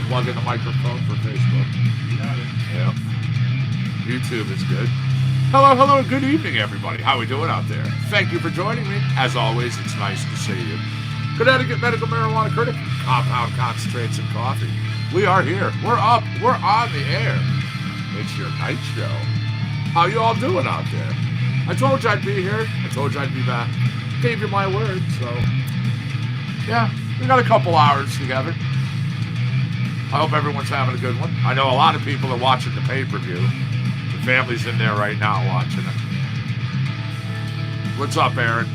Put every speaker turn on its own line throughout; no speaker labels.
plug in the microphone for Facebook.
You got it.
Yep. YouTube is good. Hello, good evening, everybody. How we doing out there? Thank you for joining me. As always, it's nice to see you. Connecticut Medical Marijuana Critic, Compound Concentrates and Coffee. We are here. We're up. We're on the air. It's your night show. How you all doing out there? I told you I'd be here. I told you I'd be back. Gave you my word, so... yeah, we got a couple hours together. I hope everyone's having a good one. I know a lot of people are watching the pay-per-view. The family's in there right now watching it. What's up, Aaron?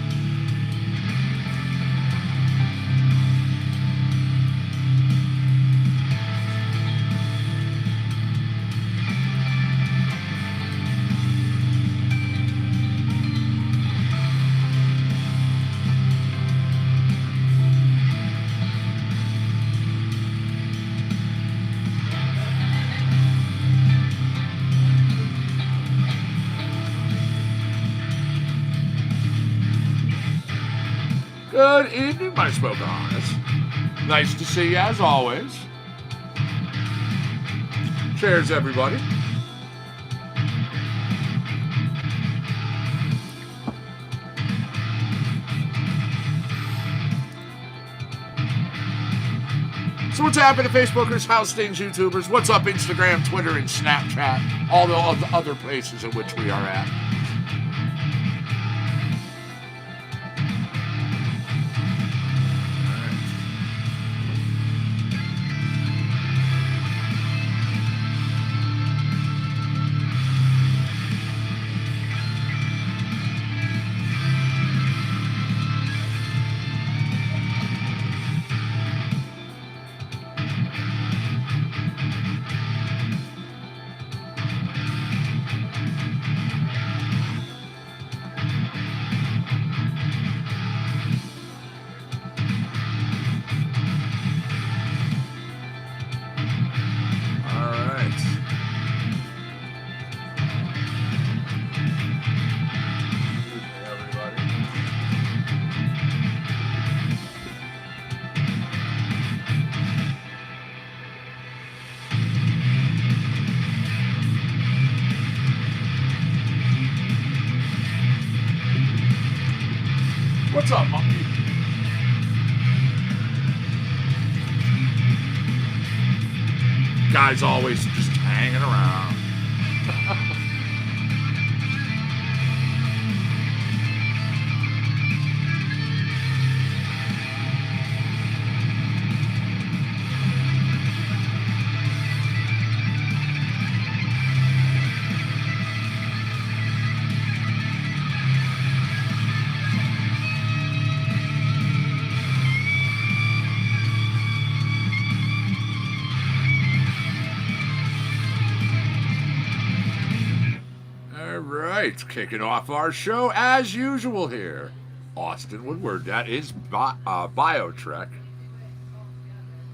Good evening, my Pocahontas. Nice to see you as always. Cheers, everybody. So what's happening, Facebookers, House Things, YouTubers? What's up, Instagram, Twitter, and Snapchat? All the other places in which we are at. What's up, monkey? Guys always just hanging around. Kicking off our show as usual here. Austin Woodward, that is BioTrek.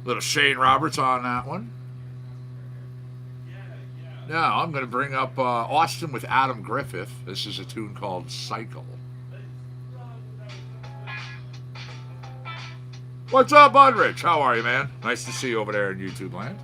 Little Shane Roberts on that one. Now I'm going to bring up Austin with Adam Griffith. This is a tune called Cycle. What's up, Budrich? How are you, man? Nice to see you over there in YouTube land.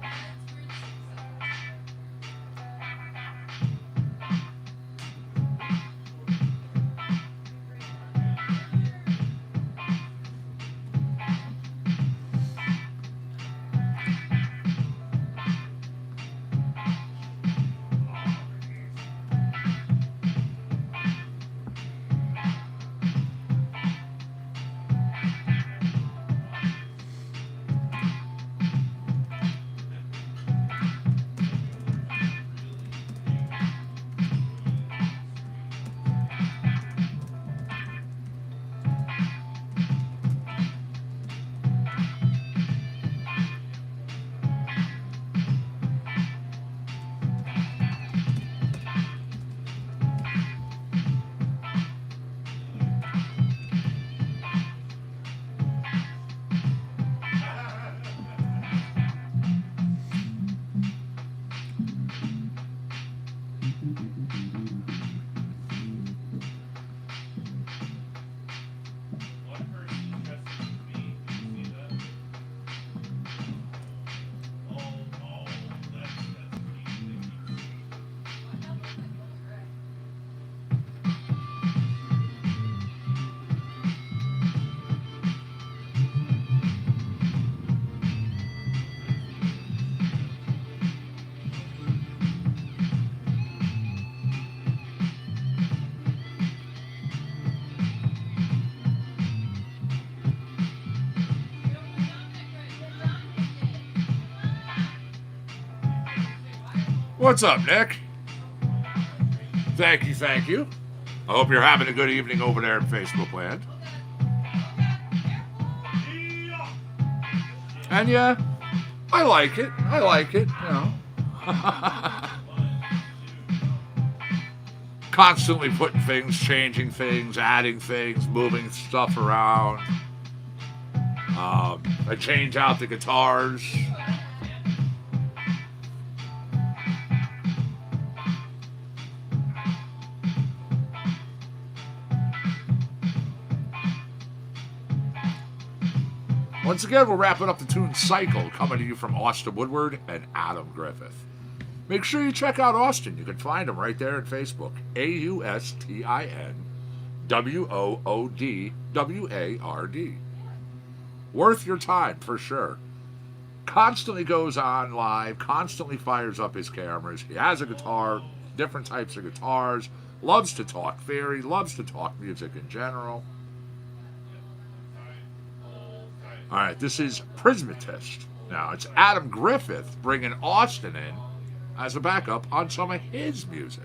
What's up, Nick? Thank you, thank you. I hope you're having a good evening over there in Facebook land. And yeah, I like it. I like it, you know. Constantly putting things, changing things, adding things, moving stuff around. I change out the guitars. Once again, we're wrapping up the tune Cycle, coming to you from Austin Woodward and Adam Griffith. Make sure you check out Austin. You can find him right there on Facebook. AustinWoodward. Worth your time, for sure. Constantly goes on live, constantly fires up his cameras. He has a guitar, different types of guitars, loves to talk theory, loves to talk music in general. All right, this is Prismatist. Now, it's Adam Griffith bringing Austin in as a backup on some of his music.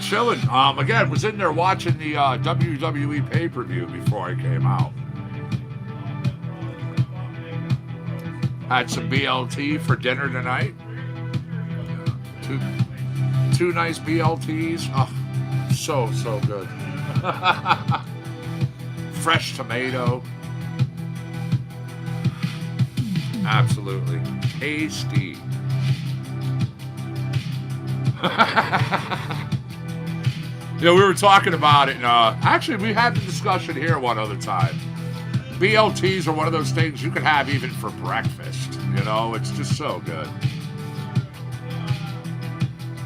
Chilling. Again, was in there watching the WWE pay-per-view before I came out. Had some BLT for dinner tonight. Two nice BLTs. Oh, so good. Fresh tomato. Absolutely tasty. You know, we were talking about it, and actually we had the discussion here one other time. BLTs are one of those things you can have even for breakfast. You know, it's just so good.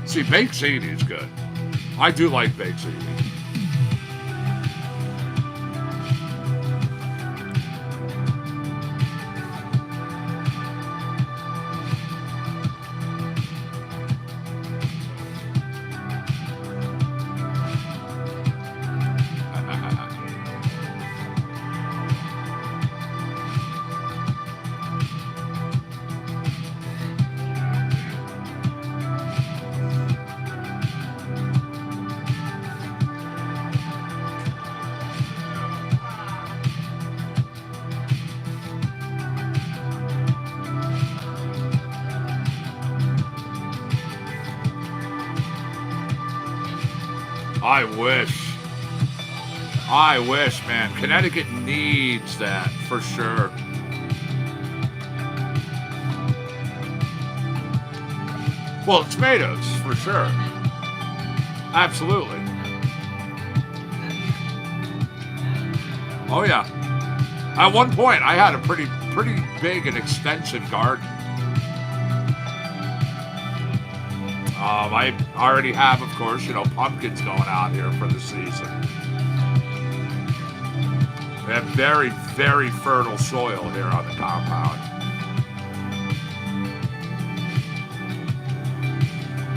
See, baked ziti is good. I do like baked ziti. I wish. I wish, man. Connecticut needs that for sure. Well, tomatoes, for sure. Absolutely. Oh, yeah. At one point, I had a pretty big and extensive garden. I already have, of course, pumpkins going out here for the season. We have very, very fertile soil here on the compound.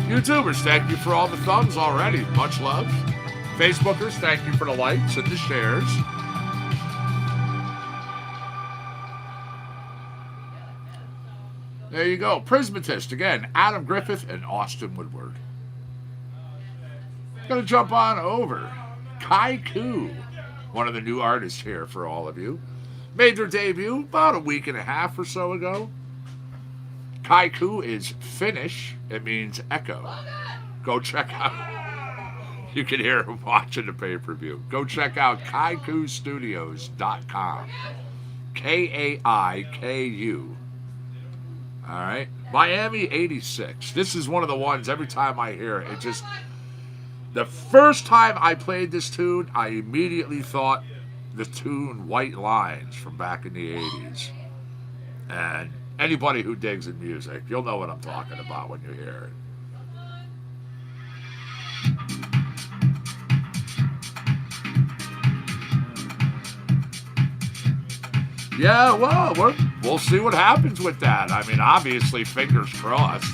YouTubers, thank you for all the thumbs already. Much love. Facebookers, thank you for the likes and the shares. There you go. Prismatist, again, Adam Griffith and Austin Woodward. Gonna jump on over. Kaiku, one of the new artists here for all of you. Made their debut about a week and a half or so ago. Kaiku is Finnish. It means echo. Go check out. You can hear him watching the pay-per-view. Go check out KaikuStudios.com. Kaiku. All right. Miami 86. This is one of the ones, every time I hear it, the first time I played this tune, I immediately thought the tune White Lines from back in the 80s. And anybody who digs in music, you'll know what I'm talking about when you hear it. Yeah, well, we'll see what happens with that. I mean, obviously, fingers crossed.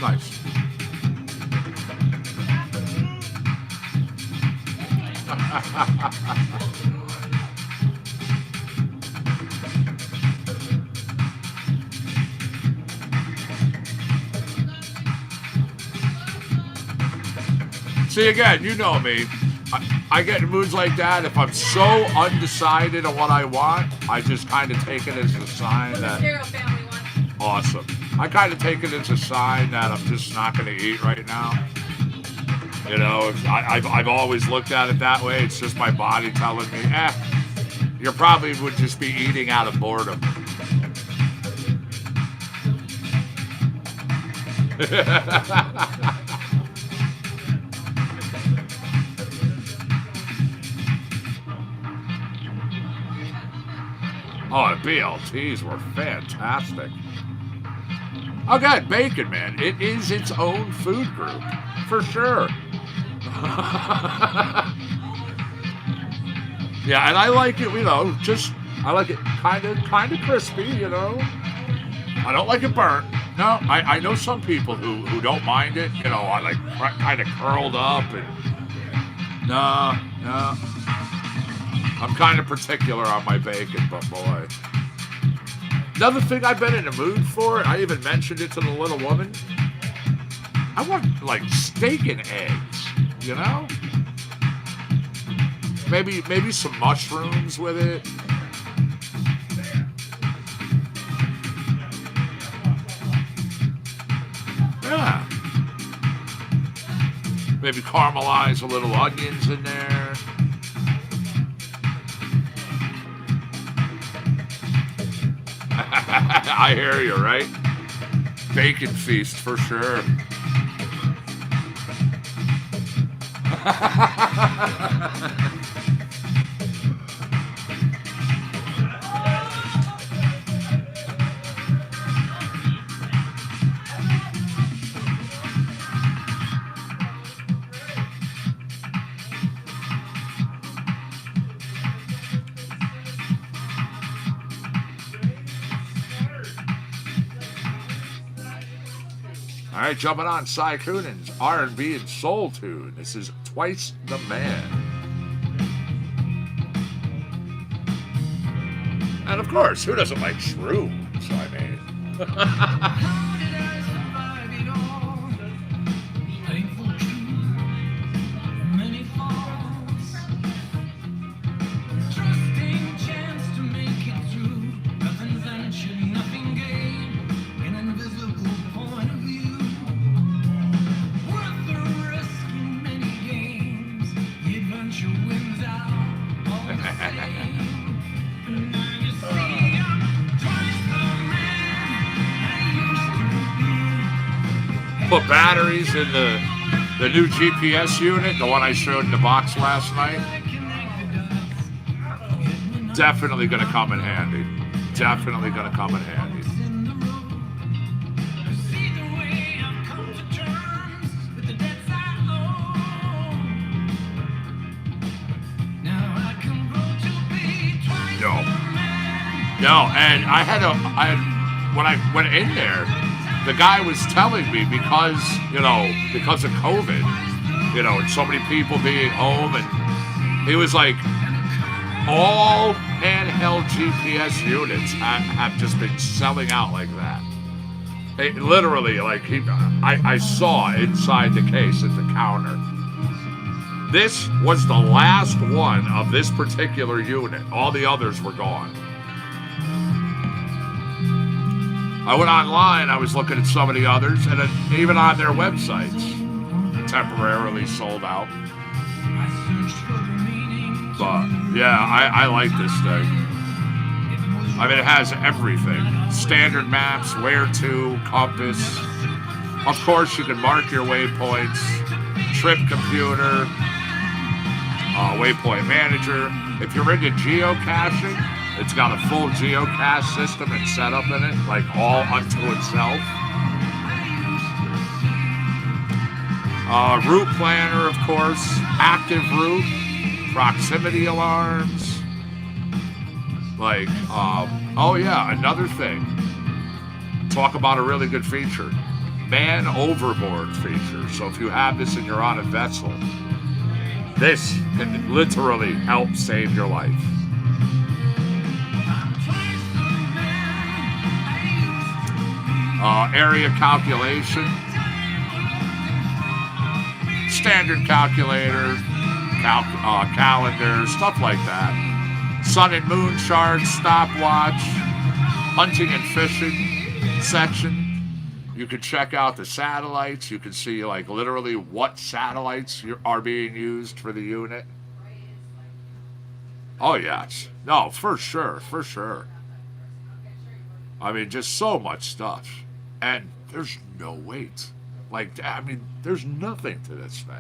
Nice. See, again, you know me. I get in moods like that. If I'm so undecided on what I want, I just kind of take it as a sign that.
Family one.
Awesome. I kind of take it as a sign that I'm just not going to eat right now. You know, I've always looked at it that way. It's just my body telling me, you probably would just be eating out of boredom. Oh, the BLTs were fantastic. Oh, God, bacon, man. It is its own food group, for sure. Yeah, and I like it, you know, I like it kind of crispy, you know. I don't like it burnt. No, I know some people who don't mind it, you know, I like kind of curled up and no. I'm kind of particular on my bacon, but boy. Another thing I've been in the mood for, I even mentioned it to the little woman. I want, like, steak and eggs, you know? Maybe some mushrooms with it. Yeah. Maybe caramelize a little onions in there. I hear you, right? Bacon feast for sure. All right, jumping on Cy Coonan's R&B and soul tune. This is Twice the Man. And of course, who doesn't like shrooms? I mean. Put batteries in the new GPS unit, the one I showed in the box last night. Definitely going to come in handy. Definitely going to come in handy. No, and when I went in there, the guy was telling me because of COVID, and so many people being home, and he was like, all handheld GPS units have just been selling out like that. It, literally, like I saw inside the case at the counter. This was the last one of this particular unit. All the others were gone. I went online, I was looking at some of the others, and even on their websites, temporarily sold out. But, yeah, I like this thing. I mean, it has everything. Standard maps, where to, compass. Of course, you can mark your waypoints, trip computer, waypoint manager. If you're into geocaching, it's got a full geocache system and setup in it, like all unto itself. Route planner, of course, active route, proximity alarms. Like, oh yeah, another thing. Talk about a really good feature. Man overboard feature. So if you have this and you're on a vessel, this can literally help save your life. Area calculation. standard calculator, calendar, stuff like that. Sun and moon charts, stopwatch, hunting and fishing section. You can check out the satellites. You can see, like, literally what satellites are being used for the unit. Oh, yes. No, for sure, for sure. I mean, just so much stuff. And there's no weight. Like, I mean, there's nothing to this thing.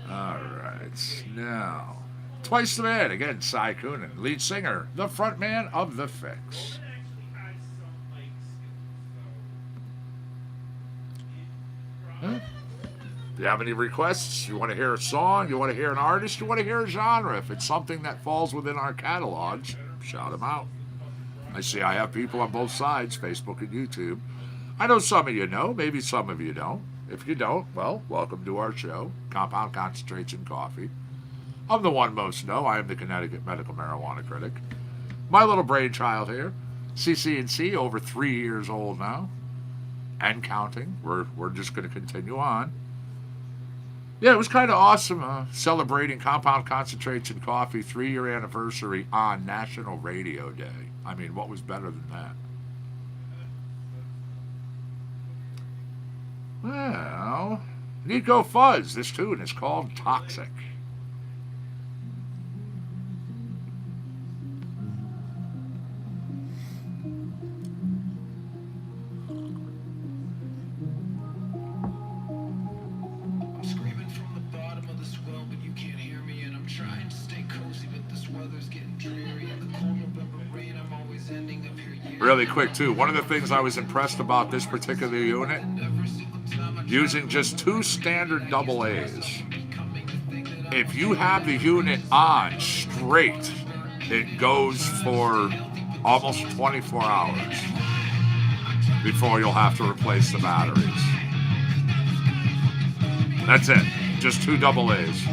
All right, now, twice the man, again, Cy Coonan, lead singer, the front man of The Fix. Huh? Do you have any requests? You want to hear a song? You want to hear an artist? You want to hear a genre? If it's something that falls within our catalogs, shout them out. I see I have people on both sides, Facebook and YouTube. I know some of you know, maybe some of you don't. If you don't, well, welcome to our show, Compound Concentrates and Coffee. I'm the one most know. I am the Connecticut Medical Marijuana Critic. My little brainchild here, CCNC, over 3 years old now, and counting. We're just going to continue on. Yeah, it was kind of awesome celebrating Compound Concentrates and Coffee 3-year anniversary on National Radio Day. I mean, what was better than that? Well, Nico Fuzz. This tune is called Toxic.
I'm screaming from the bottom of this well, but you can't hear me, and I'm trying to stay cozy, but this weather's getting dreary. In the cold November rain, I'm always ending up here.
Really quick, too. One of the things I was impressed about this particular unit, using just 2 standard double A's. If you have the unit on straight, it goes for almost 24 hours before you'll have to replace the batteries. That's it. Just 2 double A's.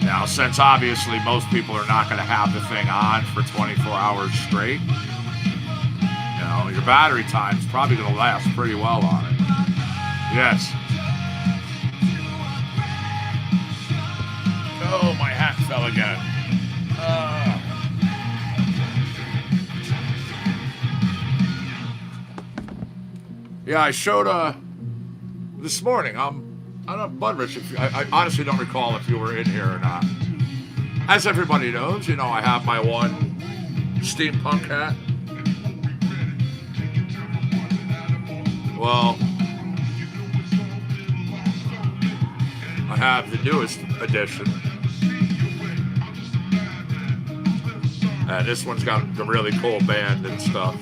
Now, since obviously most people are not going to have the thing on for 24 hours straight, you know, your battery time's probably going to last pretty well on it. Yes. Oh, my hat fell again. Yeah, I showed this morning. I don't know, Budrich, I honestly don't recall if you were in here or not. As everybody knows, you know, I have my one steampunk hat. Well, I have the newest edition. And this one's got the really cool band and stuff.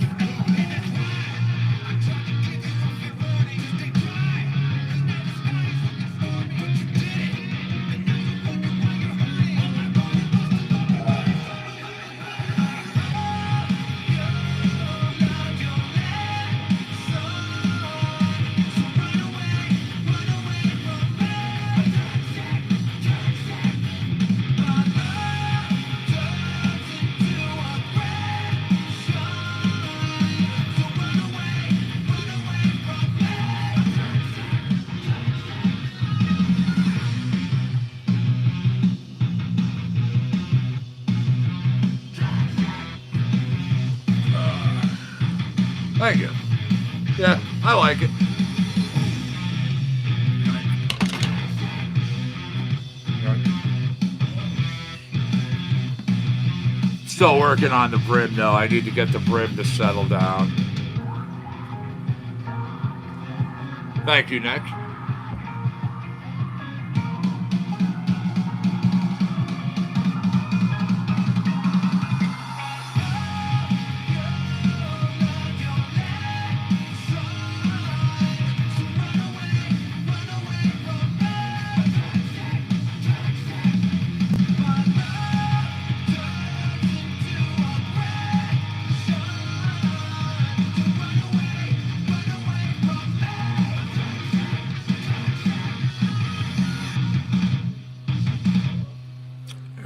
Thank you. Yeah, I like it. Still working on the brim, though. I need to get the brim to settle down. Thank you, Nick.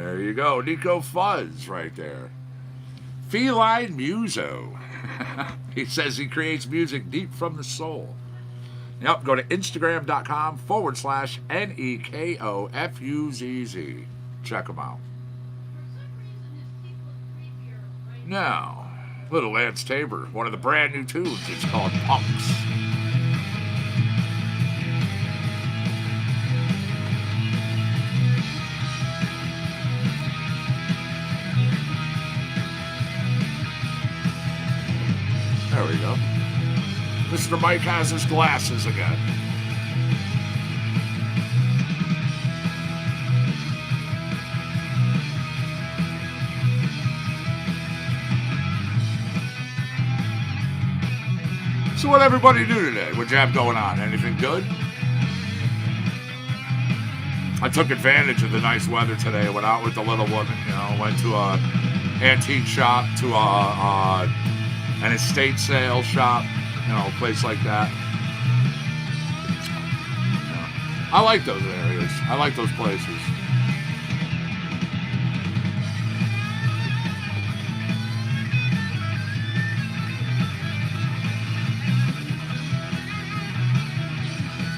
There you go. Nico Fuzz right there. Feline Muso. He says he creates music deep from the soul. Yep, go to Instagram.com/NEKOFUZZ. Check them out. Now, little Lance Tabor, one of the brand new tunes. It's called Punks. There we go. Mr. Mike has his glasses again. So what everybody do today? What'd you have going on? Anything good? I took advantage of the nice weather today. Went out with the little woman, went to a antique shop, to an estate sale shop, a place like that. I like those areas. I like those places.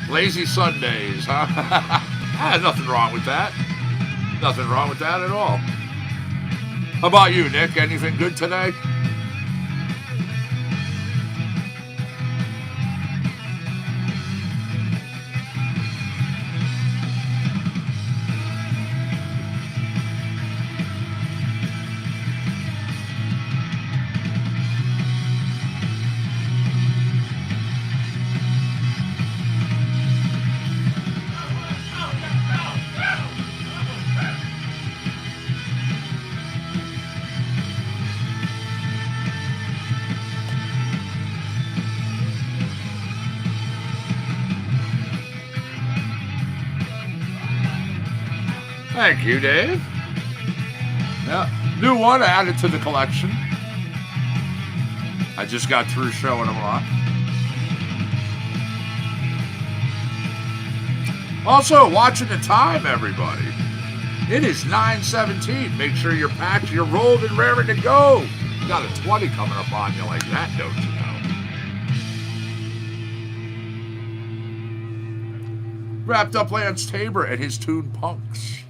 Lazy Sundays, huh? Nothing wrong with that. Nothing wrong with that at all. How about you, Nick? Anything good today? Thank you, Dave. Yeah, new one added to the collection. I just got through showing them off. Also, watching the time, everybody. It is 9:17. Make sure you're packed, you're rolled, and raring to go. You got a 20 coming up on you like that, don't you know? Wrapped up Lance Tabor and his tune Punks.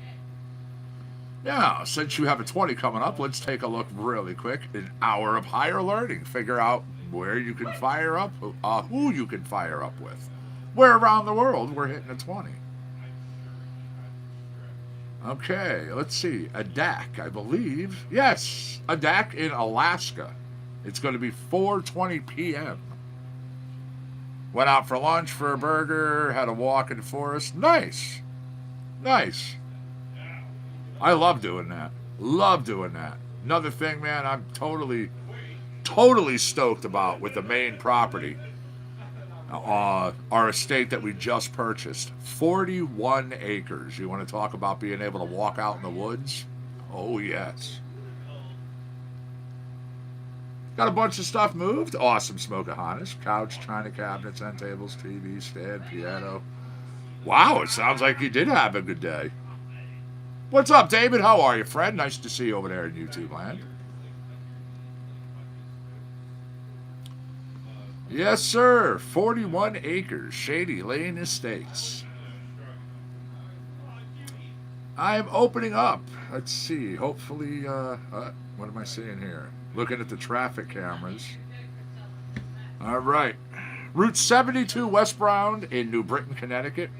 Now, since you have a 20 coming up, let's take a look really quick. An hour of higher learning. Figure out where you can fire up, who you can fire up with. Where around the world we're hitting a 20. Okay, let's see. Adak, I believe. Yes, Adak in Alaska. It's going to be 4:20 p.m. Went out for lunch for a burger, had a walk in the forest. Nice. Nice. I love doing that. Love doing that. Another thing, man, I'm totally stoked about with the main property. Our estate that we just purchased. 41 acres. You want to talk about being able to walk out in the woods? Oh, yes. Got a bunch of stuff moved. Awesome Smokeahonis. Couch, china cabinets, end tables, TV, stand, piano. Wow, it sounds like you did have a good day. What's up, David? How are you, friend? Nice to see you over there in YouTube land. Yes, sir. 41 acres. Shady Lane Estates. I am opening up. Let's see. Hopefully, what am I seeing here? Looking at the traffic cameras. All right. Route 72 westbound in New Britain, Connecticut.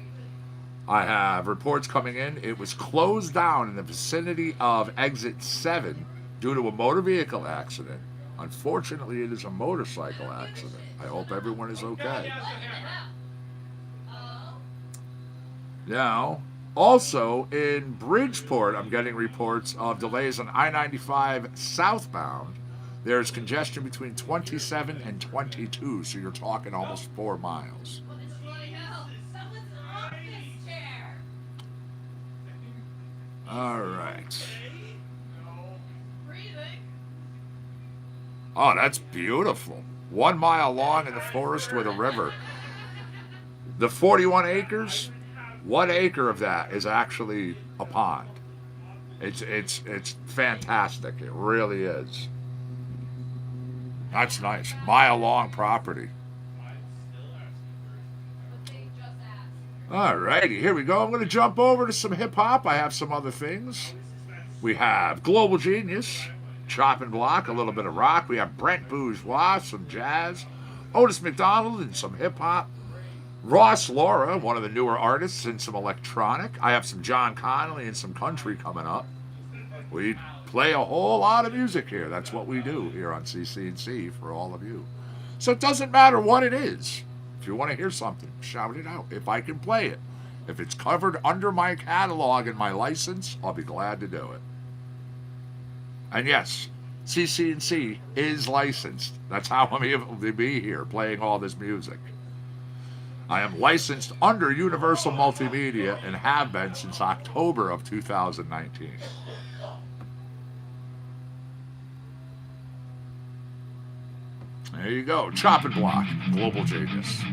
I have reports coming in. It was closed down in the vicinity of exit 7 due to a motor vehicle accident. Unfortunately, it is a motorcycle accident. I hope everyone is okay. Now, also in Bridgeport, I'm getting reports of delays on I-95 southbound. There's congestion between 27 and 22, so you're talking almost 4 miles. All right. Oh, that's beautiful. 1 mile long in the forest with a river. The 41 acres, 1 acre of that is actually a pond. It's fantastic. It really is. That's nice. Mile long property. All righty, here we go. I'm going to jump over to some hip hop. I have some other things. We have Global Genius, Chop and Block, a little bit of rock. We have Brent Bourgeois, some jazz. Otis McDonald and some hip hop. Ross Laura, one of the newer artists, and some electronic. I have some John Connolly and some country coming up. We play a whole lot of music here. That's what we do here on CC&C for all of you. So it doesn't matter what it is. If you want to hear something, shout it out. If I can play it, if it's covered under my catalog and my license, I'll be glad to do it. And yes, CC&C is licensed. That's how I'm able to be here playing all this music. I am licensed under Universal Multimedia and have been since October of 2019. There you go. Chop and Block, Global Genius.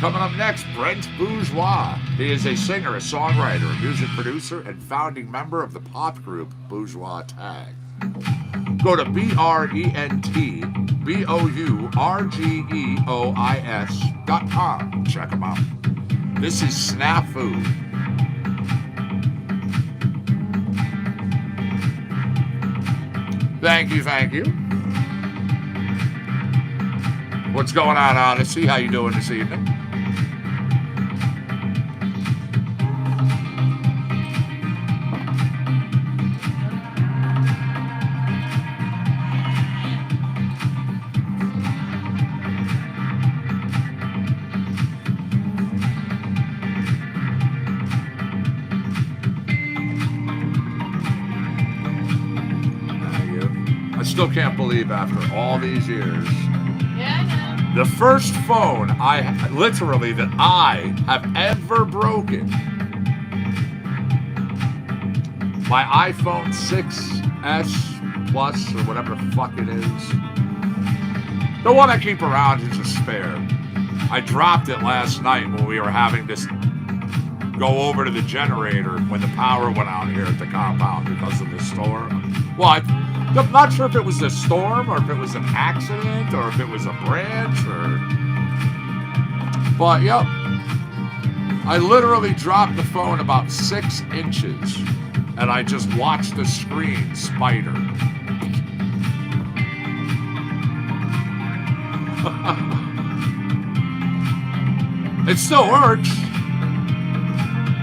Coming up next, Brent Bourgeois. He is a singer, a songwriter, a music producer, and founding member of the pop group Bourgeois Tag. Go to BRENTBOURGEOIS.com. Check him out. This is Snafu. Thank you, thank you. What's going on, Odyssey? How you doing this evening? I still can't believe after all these years.
Yeah, I know.
The first phone that I have ever broken, my iPhone 6S Plus or whatever the fuck it is, the one I keep around is a spare. I dropped it last night when we were having this go over to the generator when the power went out here at the compound because of the storm. Well, I'm not sure if it was a storm or if it was an accident or if it was a branch or. But yep, I literally dropped the phone about 6 inches, and I just watched the screen spider. It still works,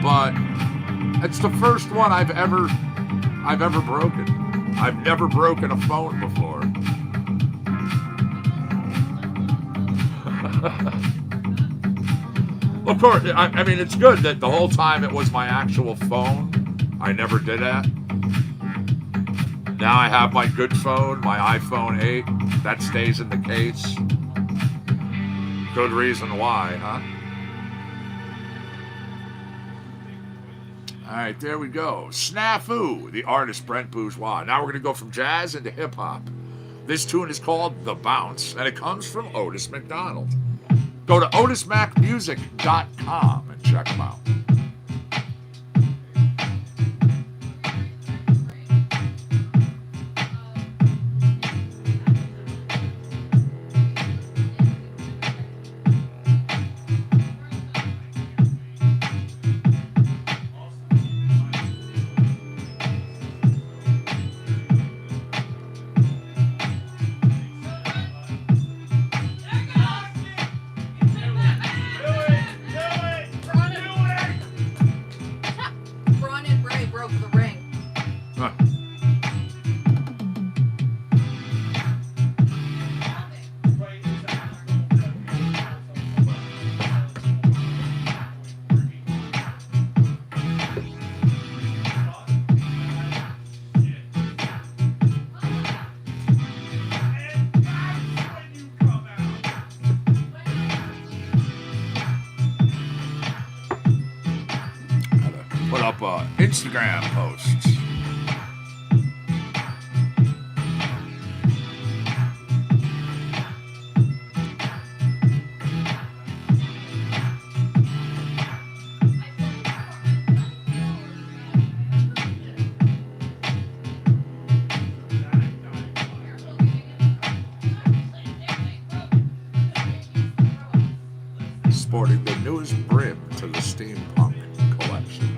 but it's the first one I've ever broken. I've never broken a phone before. Of course, I mean, it's good that the whole time it was my actual phone. I never did that. Now I have my good phone, my iPhone 8. That stays in the case. Good reason why, huh? All right, there we go. Snafu, the artist Brent Bourgeois. Now we're going to go from jazz into hip-hop. This tune is called The Bounce, and it comes from Otis McDonald. Go to otismacmusic.com and check them out. Instagram posts. Sporting the newest brim to the steampunk collection.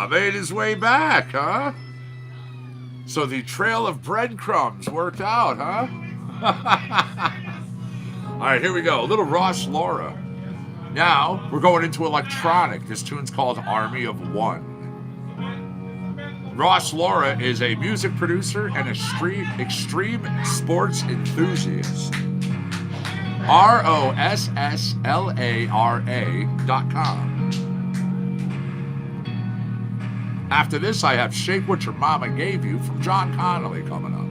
Made his way back, huh? So the trail of breadcrumbs worked out, huh? All right, here we go. A little Ross Laura. Now, we're going into electronic. This tune's called Army of One. Ross Laura is a music producer and extreme sports enthusiast. ROSSLARA.com. After this, I have Shake What Your Mama Gave You from John Connolly coming up.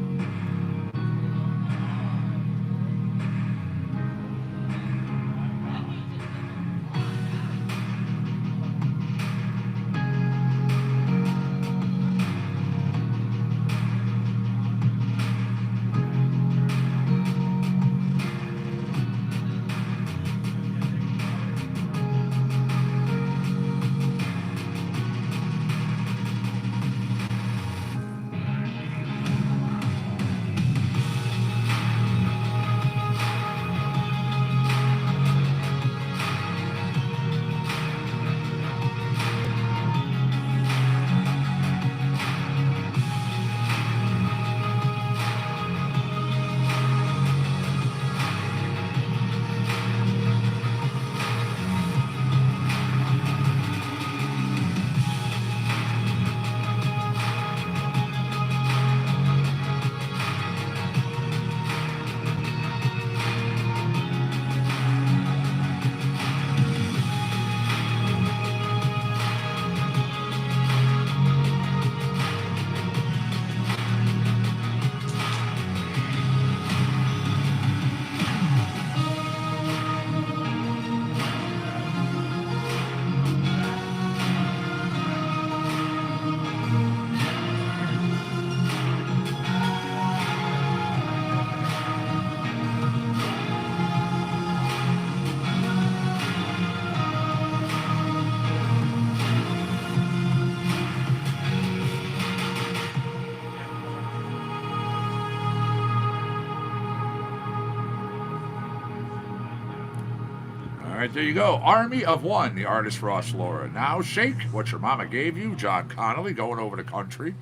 right, there you go. Army of One, the artist Ross Laura. Now, Shake, What Your Mama Gave You, John Connolly, going over to Country.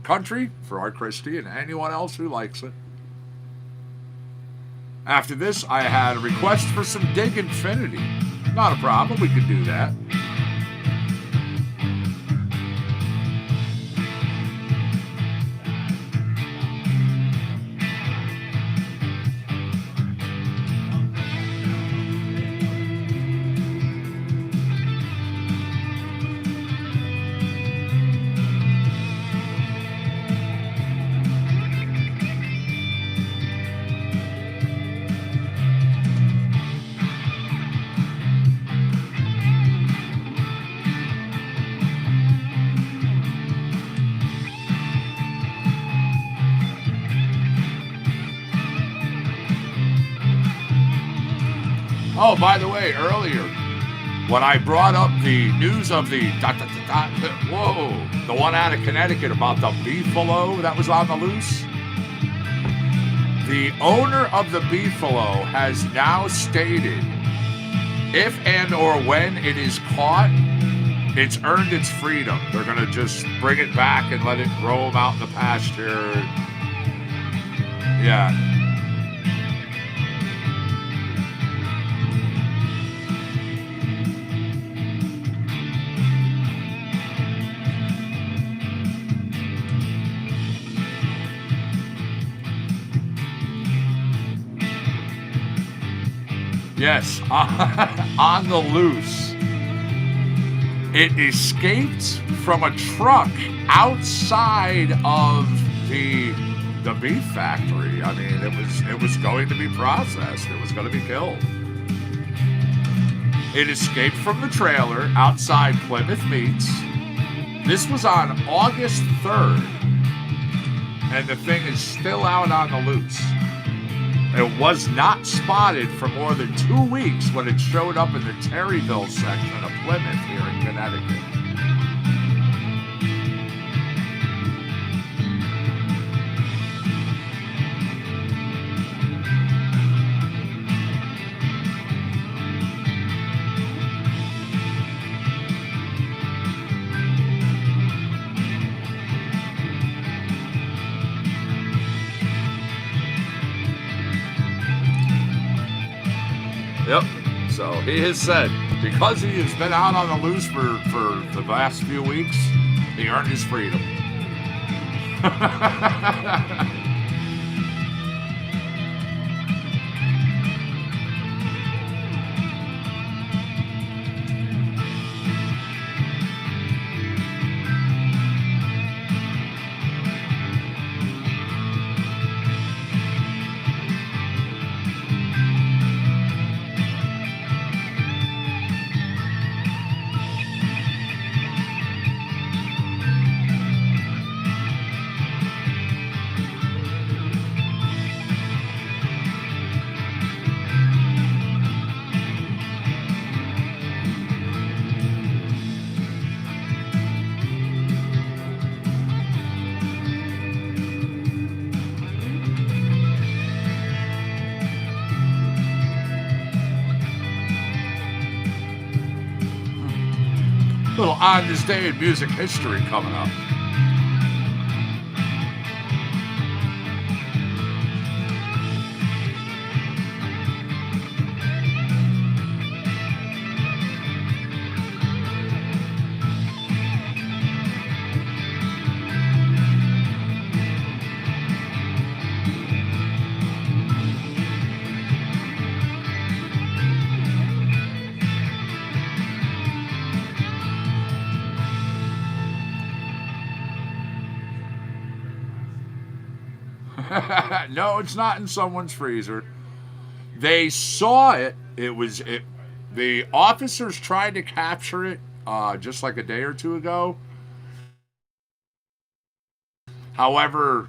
Country for Art Christie and anyone else who likes it. After this, I had a request for some Dig Infinity. Not a problem, we could do that. Oh, by the way, earlier, when I brought up the news of the the one out of Connecticut about the beefalo that was on the loose, the owner of the beefalo has now stated if and or when it is caught, it's earned its freedom. They're going to just bring it back and let it roam out in the pasture. Yeah. Yes, on the loose. It escaped from a truck outside of the beef factory. I mean, it was going to be processed. It was going to be killed. It escaped from the trailer outside Plymouth Meats. This was on August 3rd, and the thing is still out on the loose. It was not spotted for more than 2 weeks when it showed up in the Terryville section of Plymouth here in Connecticut. Yep. So he has said, because he has been out on the loose for the last few weeks, he earned his freedom. Little on this day in music history coming up. No, it's not in someone's freezer. They saw it. The officers tried to capture it just like a day or two ago. However,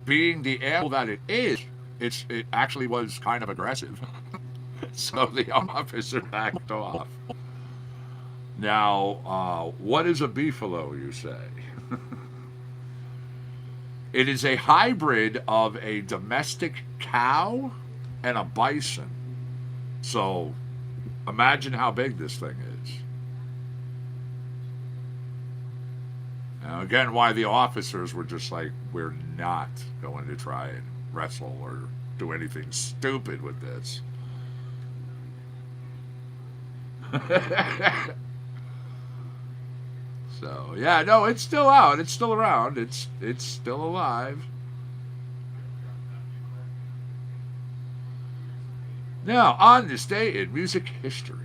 being the animal that it is, it actually was kind of aggressive. So the officer backed off. Now, what is a beefalo, you say? It is a hybrid of a domestic cow and a bison. So, Imagine how big this thing is. Now, again, why the officers were just like, we're not going to try and wrestle or do anything stupid with this. So, yeah, no, it's still out. It's still around. It's still alive. Now, on this day in music history,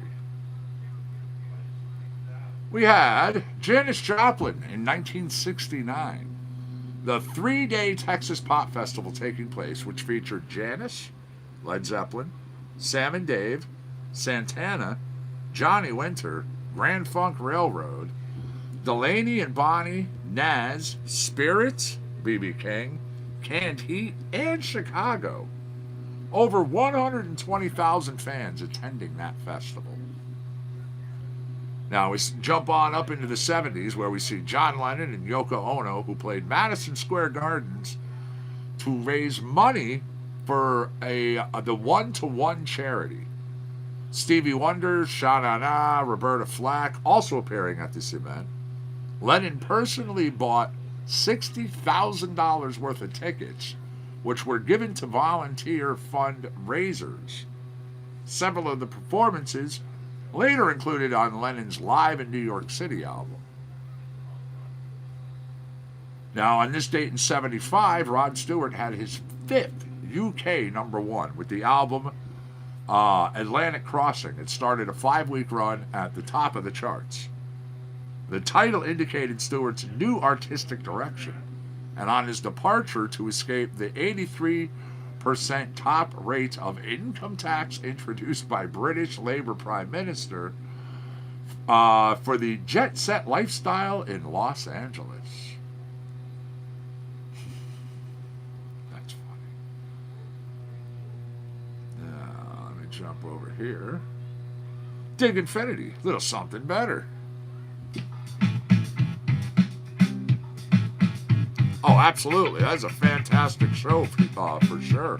we had Janis Joplin in 1969. The 3-day Texas Pop Festival taking place, which featured Janis, Led Zeppelin, Sam and Dave, Santana, Johnny Winter, Grand Funk Railroad, Delaney and Bonnie, Nas, Spirits, B.B. King, Canned Heat, and Chicago. Over 120,000 fans attending that festival. Now we jump on up into the 70s where we see John Lennon and Yoko Ono, who played Madison Square Gardens to raise money for the 1-to-1 charity. Stevie Wonder, Sha Na Na, Roberta Flack also appearing at this event. Lennon personally bought $60,000 worth of tickets, which were given to volunteer fundraisers. Several of the performances later included on Lennon's Live in New York City album. Now, on this date in 75, Rod Stewart had his 5th UK #1 with the album Atlantic Crossing. It started a 5-week run at the top of the charts. The title indicated Stewart's new artistic direction, and on his departure to escape the 83% top rate of income tax introduced by British Labour Prime Minister for the jet-set lifestyle in Los Angeles. That's funny. Now, let me jump over here. Dig Infinity, little something better. Oh, absolutely. That's a fantastic show for sure.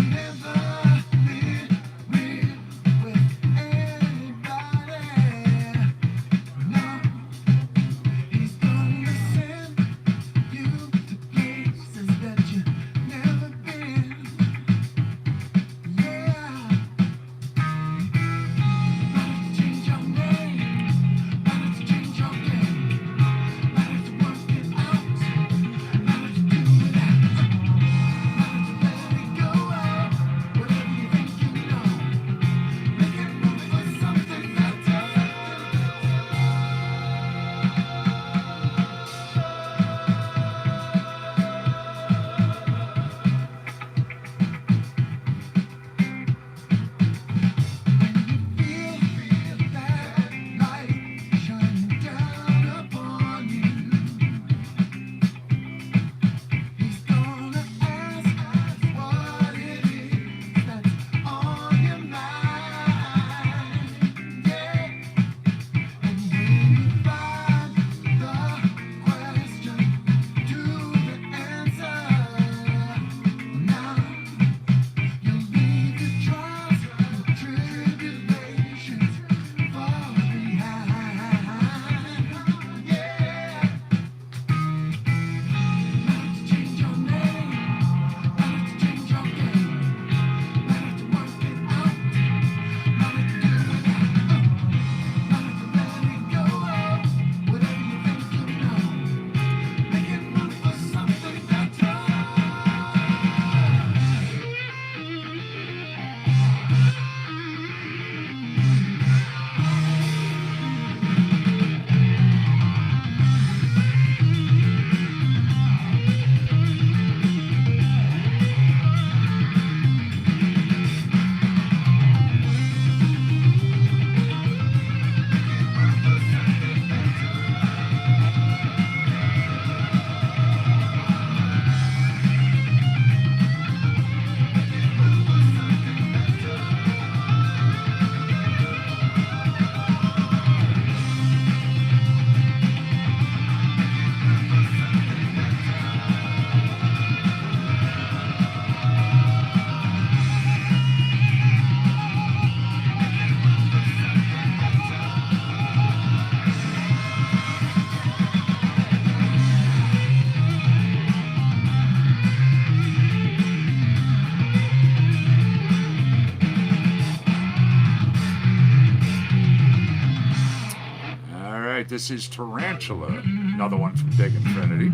Never
right, this is Tarantula, another one from Big Infinity.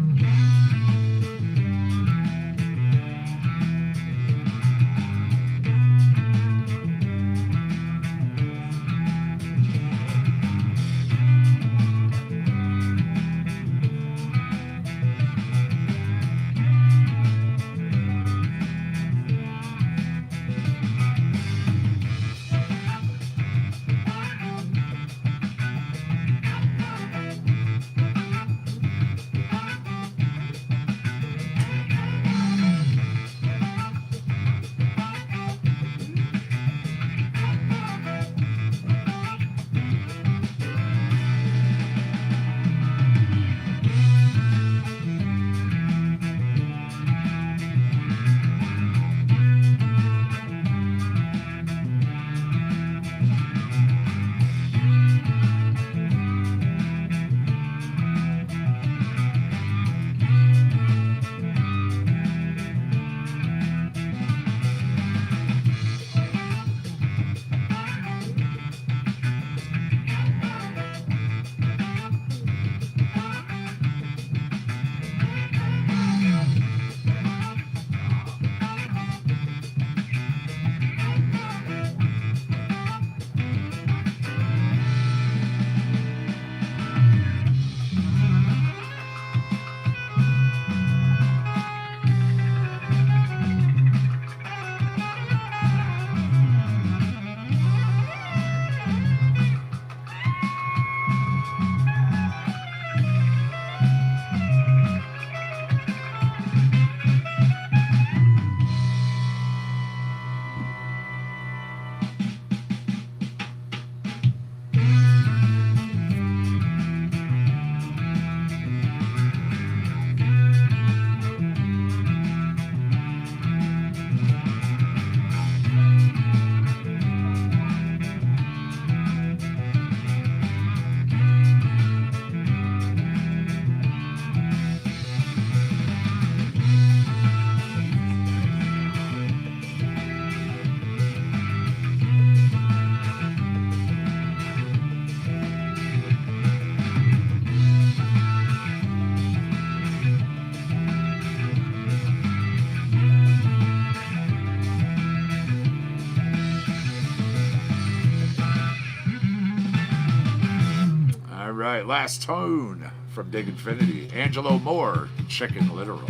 Right, last tone from Big Infinity. Angelo Moore, Chicken Literal.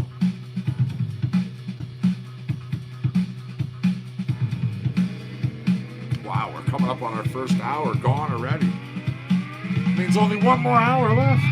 Wow, we're coming up on our first hour, gone already. Means only one more hour left.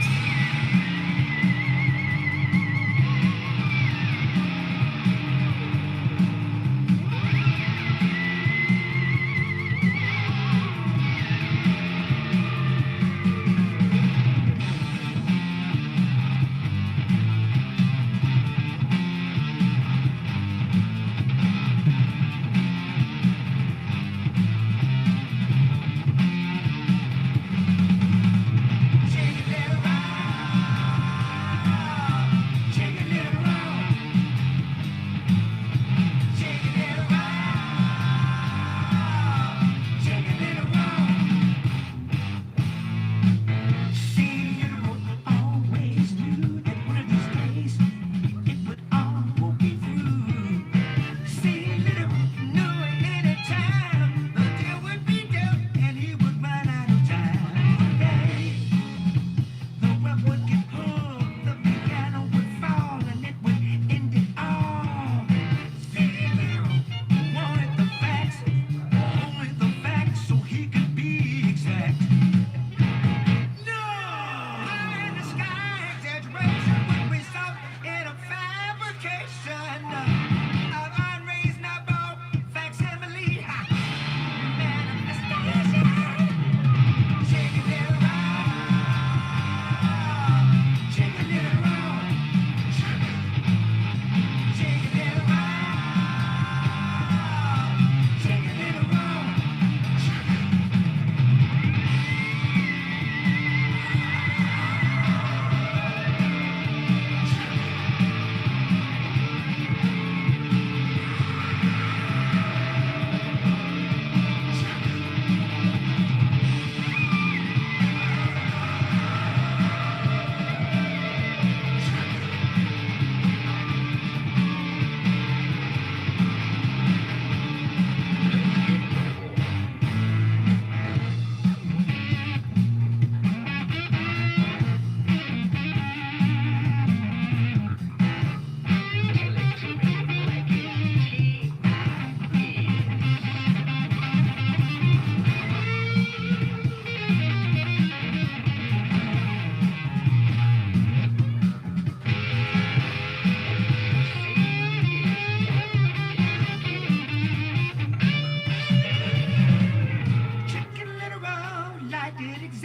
Shake it, little rock.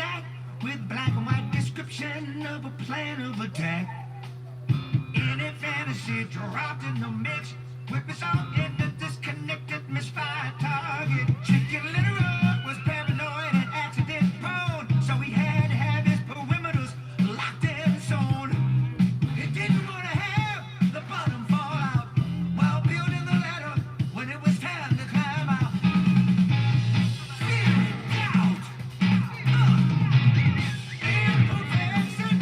stack with black and white description of a plan of attack. Any fantasy dropped in the mix would result in the disconnected misfired target. Chicken Little was paranoid and accident prone, so he had to have his perimeters locked in zone. He didn't want to have the bottom fall out while building the ladder when it was time to climb out. Fear and doubt, imperfection,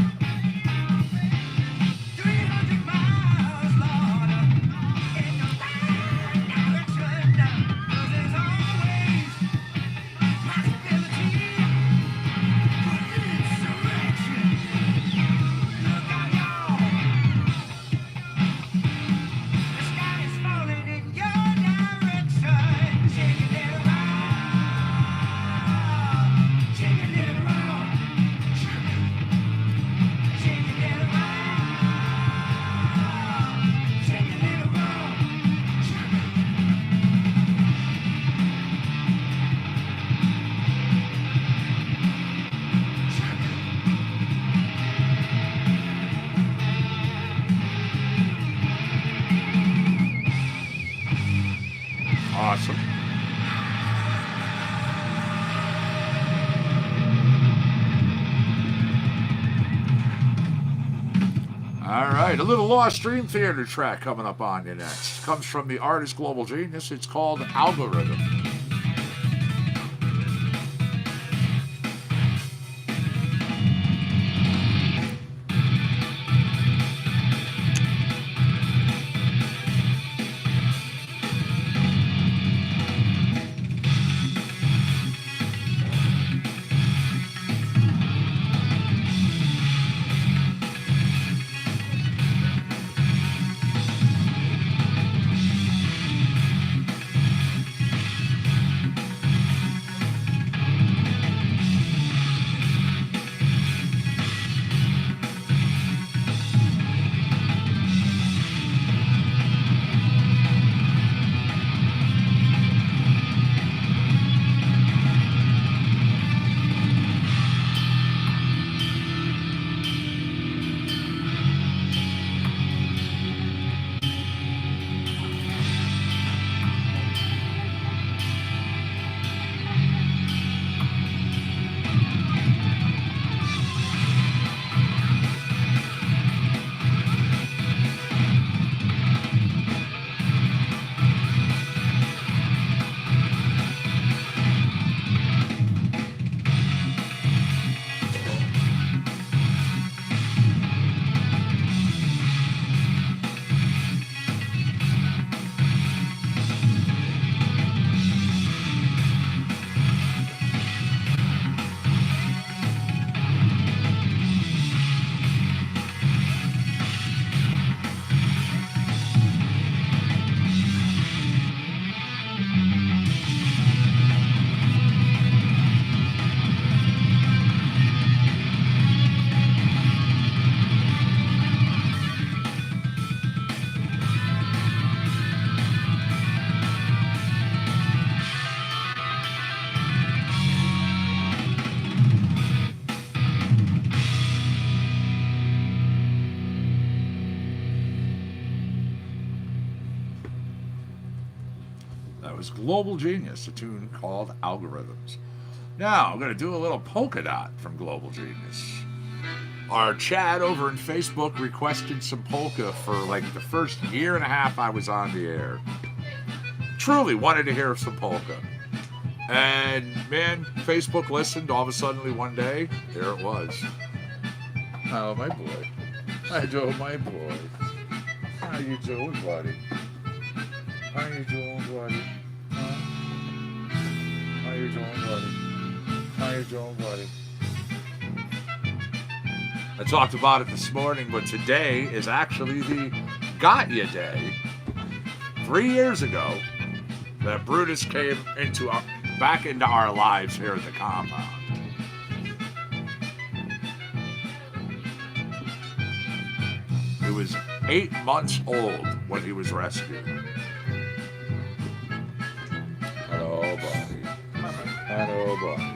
300 miles, Lord, in the right direction. 'Cause there's always possibility for insurrection. Look out, y'all. The sky is falling in your direction. Shaking it around. Shaking it around. Shaking it around. Shaking it around.
Awesome. All right, a little Lost Dream Theater track coming up on you next. Comes from the artist Global Genius. It's called Algorithm. That was Global Genius, a tune called Algorithms. Now, I'm going to do a little polka dot from Global Genius. Our Chad over in Facebook requested some polka for like the first year and a half I was on the air. Truly wanted to hear some polka. And man, Facebook listened all of a sudden one day. There it was. Oh, my boy. I do, my boy. How you doing, buddy? How you doing, buddy? Huh? How you doing, buddy? How you doing, buddy? I talked about it this morning, but today is actually the Got Ya Day. 3 years ago, that Brutus came back into our lives here at the compound. He was 8 months old when he was rescued. Hello, buddy. Hello, buddy.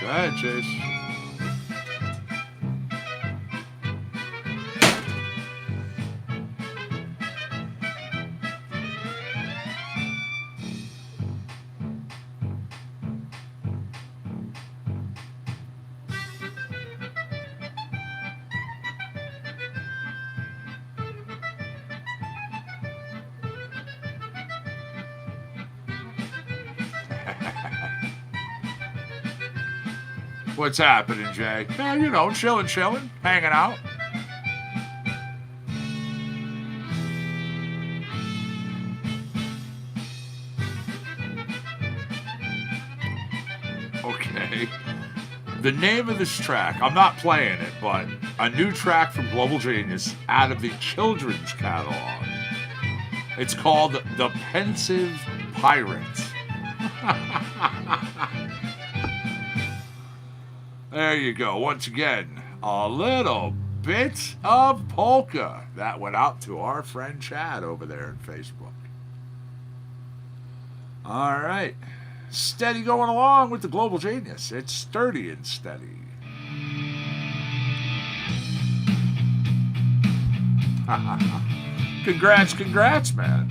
Go ahead, Chase. What's happening, Jay? Yeah, you know, chilling, hanging out. Okay. The name of this track, I'm not playing it, but a new track from Global Genius out of the children's catalog. It's called The Pensive Pirate. There you go. Once again, a little bit of polka. That went out to our friend Chad over there on Facebook. All right. Steady going along with the Global Genius. It's sturdy and steady. Congrats, man.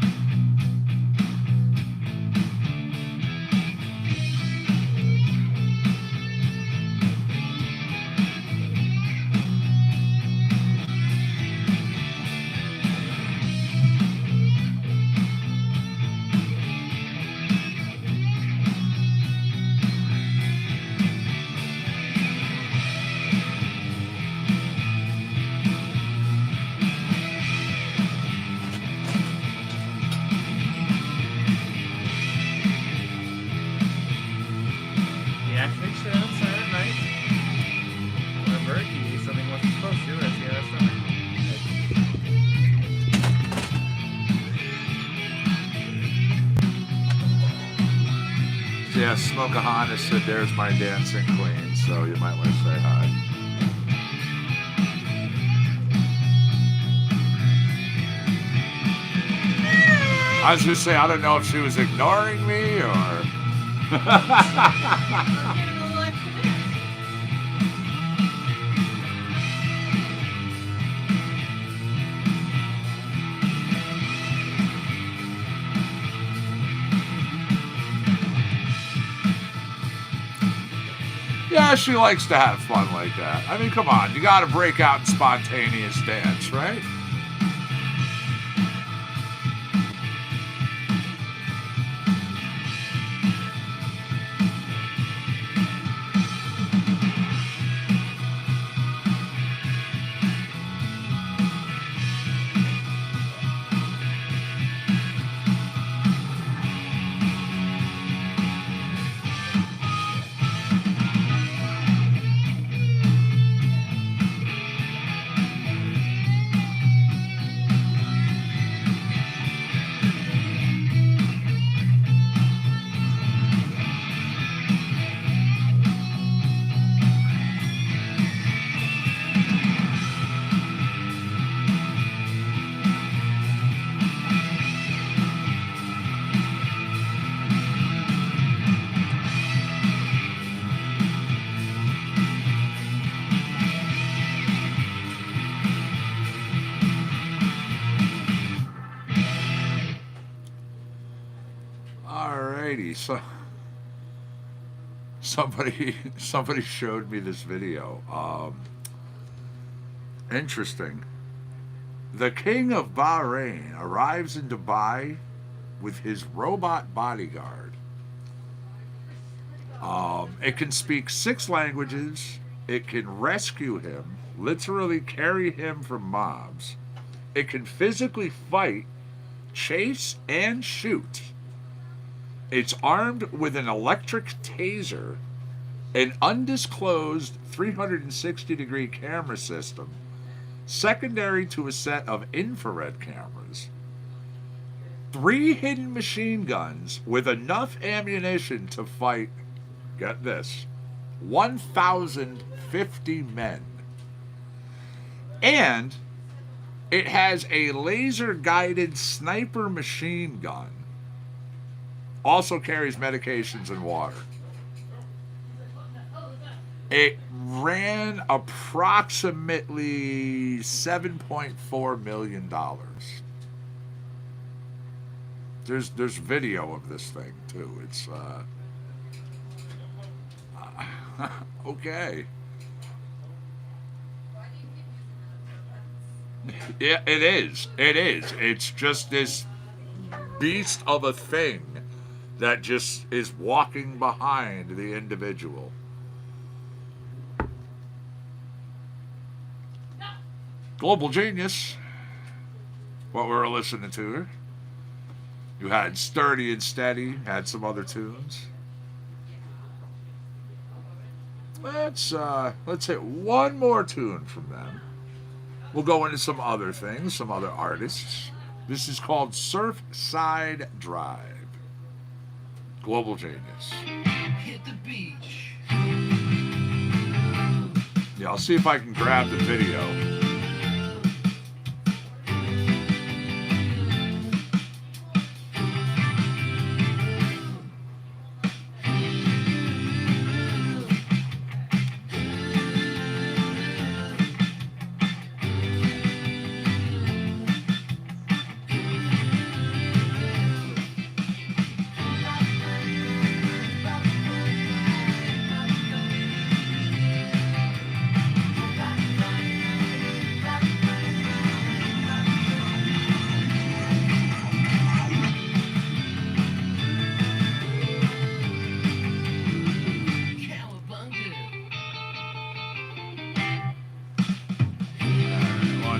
Yeah, Smokahana said there's my dancing queen, so you might want to say hi. I was going to say, I don't know if she was ignoring me or... Yeah, she likes to have fun like that. I mean, come on, you gotta break out in spontaneous dance, right? So somebody showed me this video. Interesting. The king of Bahrain arrives in Dubai with his robot bodyguard. It can speak 6 languages. It can rescue him, literally carry him from mobs. It can physically fight, chase, and shoot. It's armed with an electric taser, an undisclosed 360-degree camera system, secondary to a set of infrared cameras, 3 hidden machine guns with enough ammunition to fight, get this, 1,050 men. And it has a laser-guided sniper machine gun. Also carries medications and water. It ran approximately $7.4 million. There's video of this thing too. It's okay. Yeah, it is. It is. It's just this beast of a thing that just is walking behind the individual. Global Genius. What we were listening to. You had Sturdy and Steady, had some other tunes. Let's hit one more tune from them. We'll go into some other things, some other artists. This is called Surfside Drive. Global Genius.
Hit the beach.
Yeah, I'll see if I can grab the video.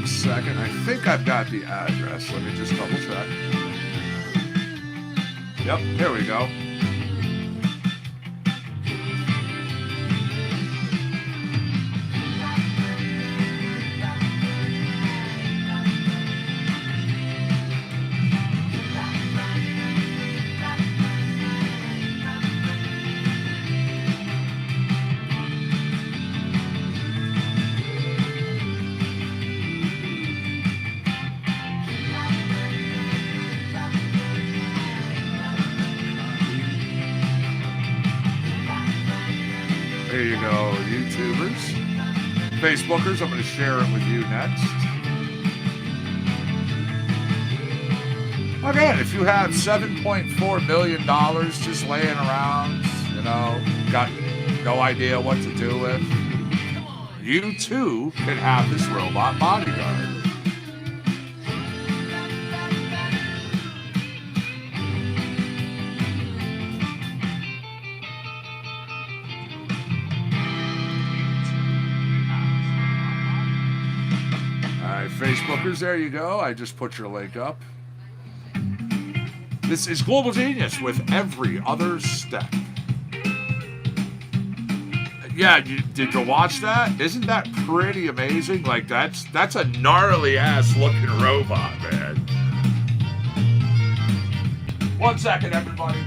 Second, I think I've got the address. Let me just double check. Yep, here we go. There you go, YouTubers. Facebookers, I'm going to share it with you next. Again, if you have $7.4 million just laying around, got no idea what to do with, you too can have this robot bodyguard. Facebookers, there you go. I just put your link up. This is Global Genius with Every Other Step. Yeah, did you watch that? Isn't that pretty amazing? Like, that's a gnarly ass looking robot, man. 1 second, everybody.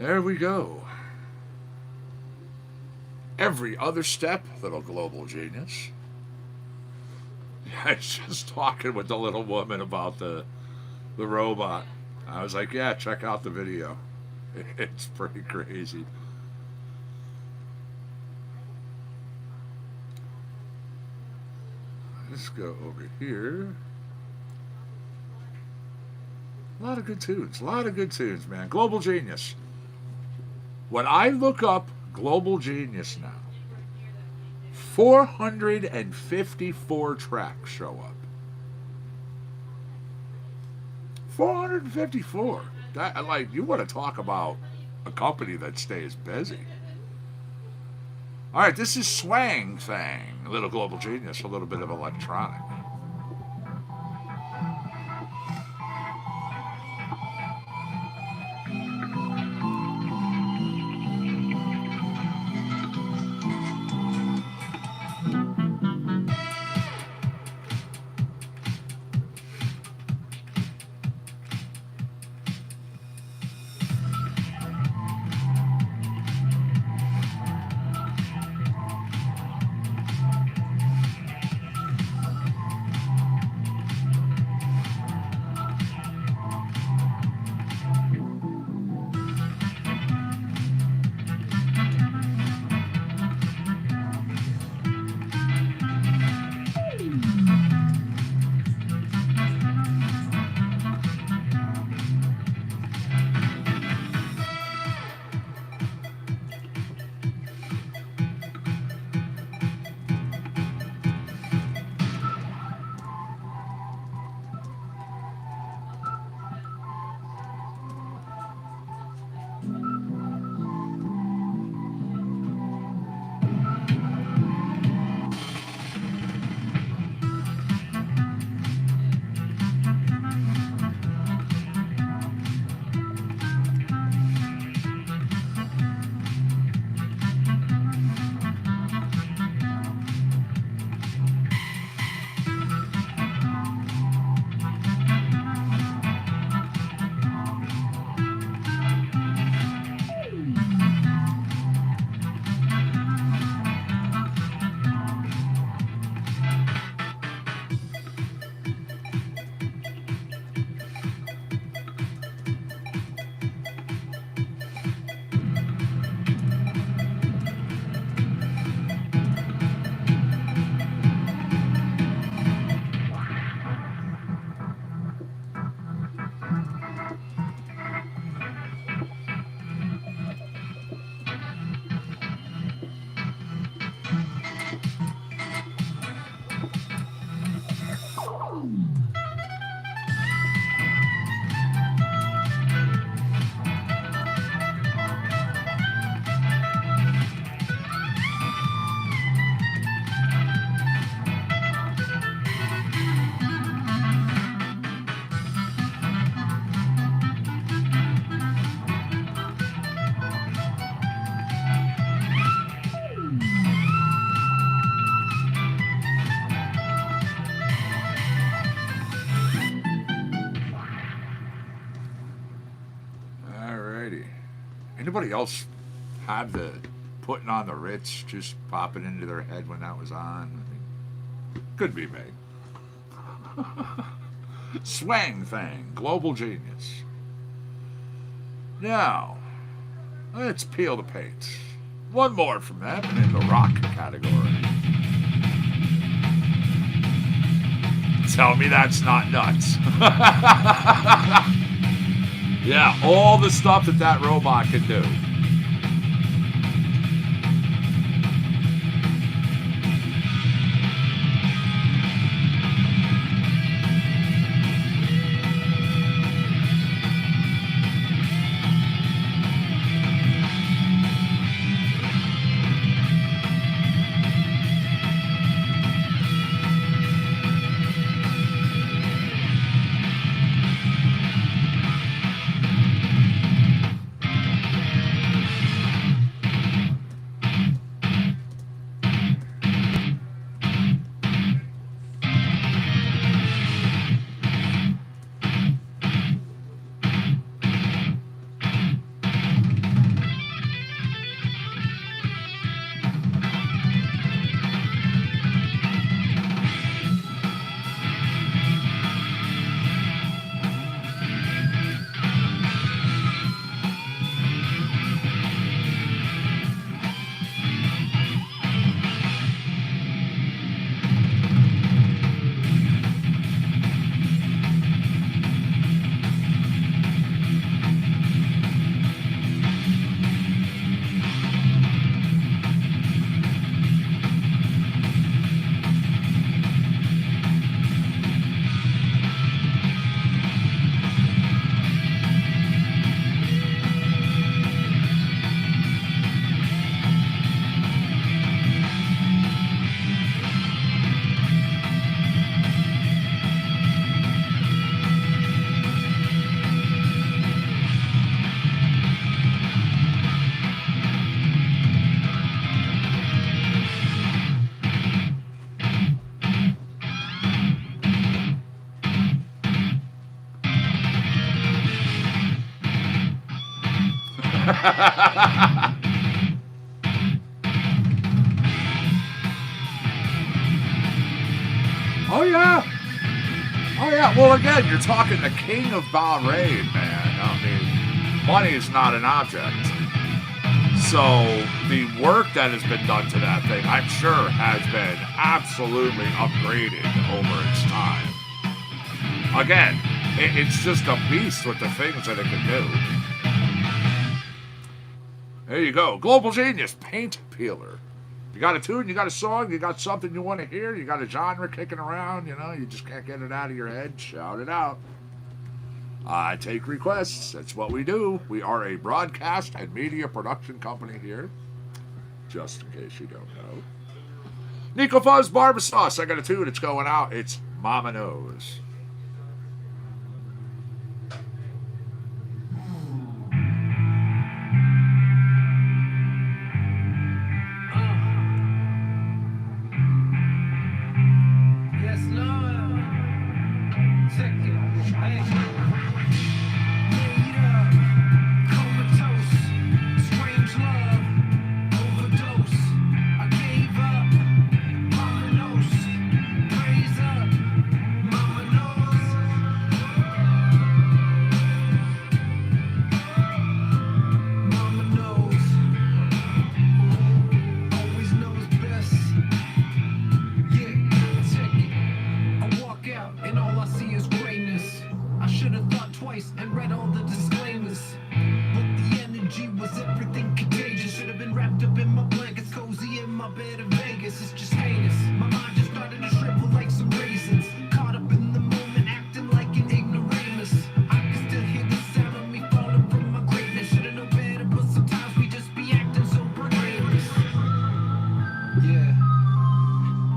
There we go. Every other step, little global genius. I was just talking with the little woman about the robot. I was like, yeah, check out the video. It's pretty crazy. Let's go over here. A lot of good tunes. A lot of good tunes, man. Global Genius. When I look up Global Genius now, 454 tracks show up. 454. That, like, you want to talk about a company that stays busy. All right, this is Swang Thang, a little Global Genius, a little bit of electronic. Anybody else have the putting on the Ritz just popping into their head when that was on? I mean, could be me. Swang Thang, Global Genius. Now, let's peel the paint. One more from them in the rock category. Tell me that's not nuts. Yeah, all the stuff that robot can do. Oh, yeah. Oh, yeah. Well, again, you're talking the king of Bahrain, man. I mean, money is not an object. So the work that has been done to that thing, I'm sure, has been absolutely upgraded over its time. Again, it's just a beast with the things that it can do. There you go. Global Genius Paint Peeler. You got a tune, you got a song, you got something you want to hear, you got a genre kicking around, you know, you just can't get it out of your head, shout it out. I take requests. That's what we do. We are a broadcast and media production company here, just in case you don't know. Nico Fuzz Barber Sauce. I got a tune. It's going out. It's Mama Knows.
Yes, Lord. Check it. Hey. And read all the disclaimers, but the energy was everything contagious. Should have been wrapped up in my blankets, cozy in my bed in Vegas. It's just heinous. My mind just started to shrivel like some raisins. Caught up in the moment, acting like an ignoramus. I can still hear the sound of me falling from my greatness. Should've known better, but sometimes we just be acting so brainless. Yeah,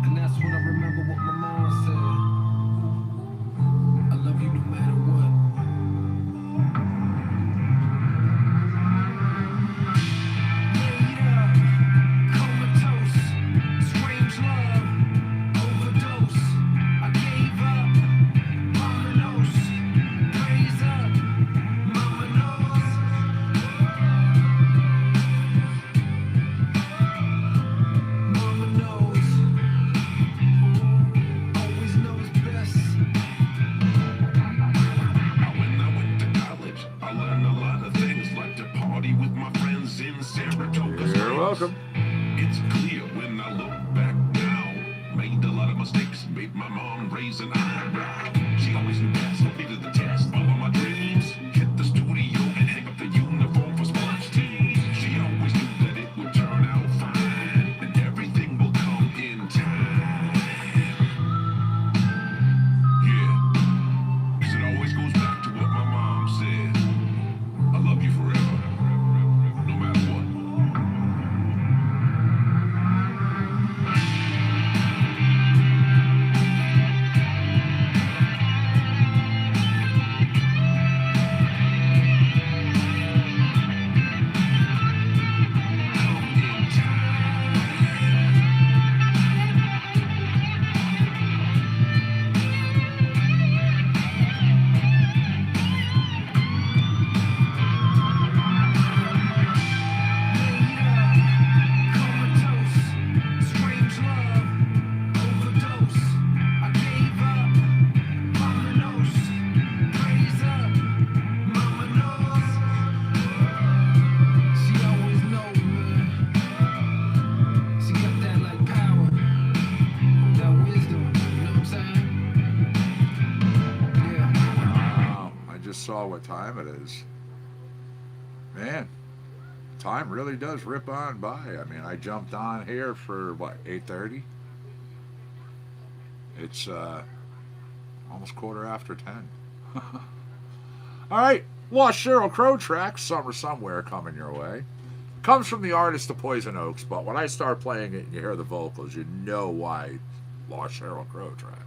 and that's when I remember what my mom said. I love you no matter what.
You're welcome.
It's clear when I look back now. Made a lot of mistakes, made my mom raise an eyebrow. She always knew best, needed the test. Follow my dreams, hit the studio and hang up the uniform for sports teams. She always knew that it would turn out fine, and everything will come in time. Yeah, 'cause it always goes back to what my mom said. I love you forever, no matter what.
Saw what time it is. Man, time really does rip on by. I mean, I jumped on here for what, 8:30? It's almost 10:15. All right, Lost Sheryl Crow track, Summer Somewhere, coming your way. Comes from the artist of Poison Oaks, but when I start playing it and you hear the vocals, you know why Lost Sheryl Crow track.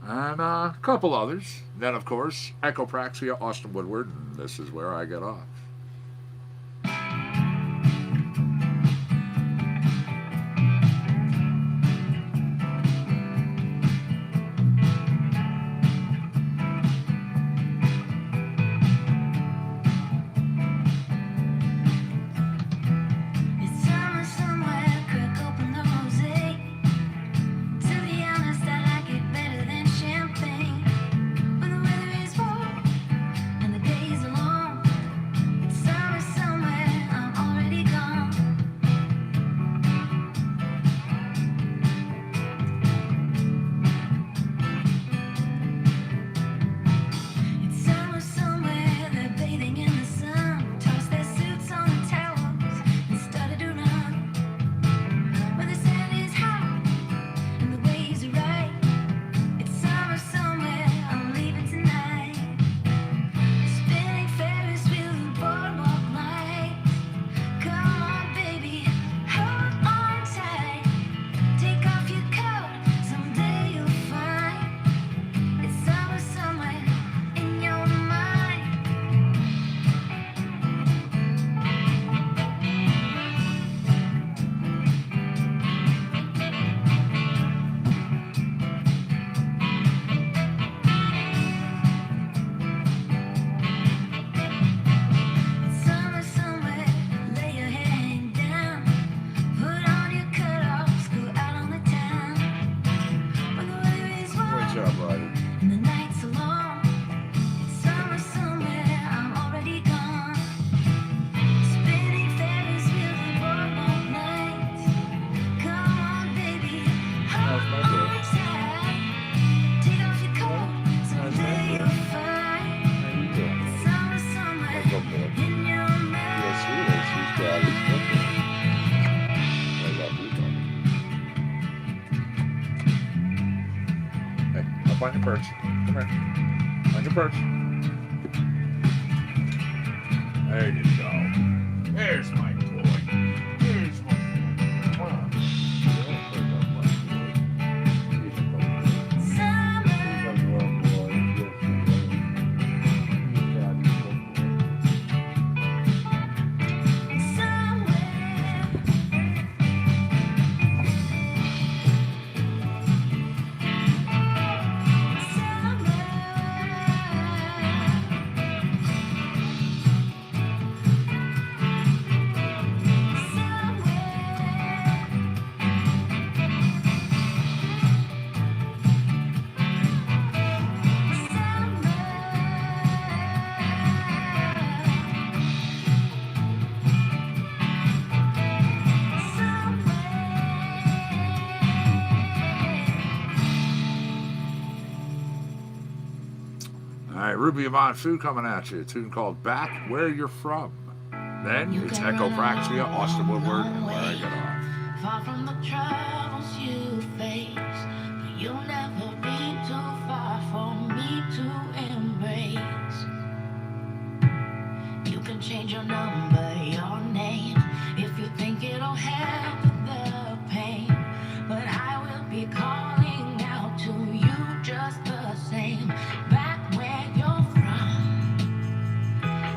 And a couple others. Then, of course, Echopraxia, Austin Woodward, and This Is Where I Get Off. Find your perch. Come here. Find your perch. There you go. There's my boy. There's my boy. Come on. All right, Ruby Yvonne Fu coming at you. A tune called Back Where You're From. Then it's Echo Praxia, Austin Woodward, and Where I Get Off.
Far from the troubles you face, but you'll never be too far for me to embrace. You can change your number, your name, if you think it'll help with the pain. But I will be calling out to you just the same. Back where you're from,